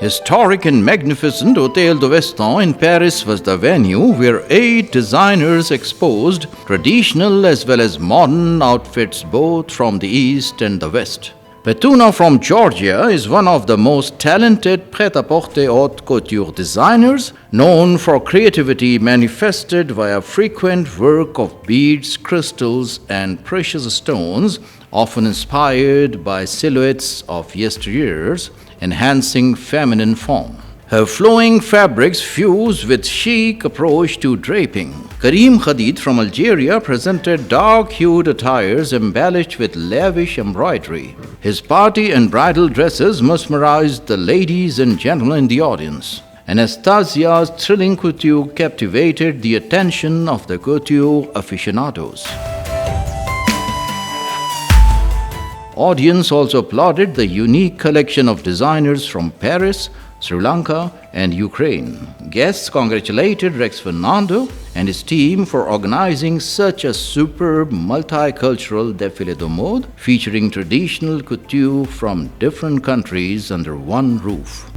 Historic and magnificent Hotel De Westin in Paris was the venue where 8 designers exposed traditional as well as modern outfits both from the East and the West. Patuna from Georgia is one of the most talented Prêt-à-Porter haute couture designers, known for creativity manifested via frequent work of beads, crystals, and precious stones, often inspired by silhouettes of yesteryears, enhancing feminine form. Her flowing fabrics fuse with chic approach to draping. Karim Kadid from Algeria presented dark-hued attires embellished with lavish embroidery. His party and bridal dresses mesmerized the ladies and gentlemen in the audience. Anastasia's thrilling couture captivated the attention of the couture aficionados. Audience also applauded the unique collection of designers from Paris, Sri Lanka and Ukraine. Guests congratulated Rex Fernando and his team for organizing such a superb multicultural défilé de mode featuring traditional couture from different countries under one roof.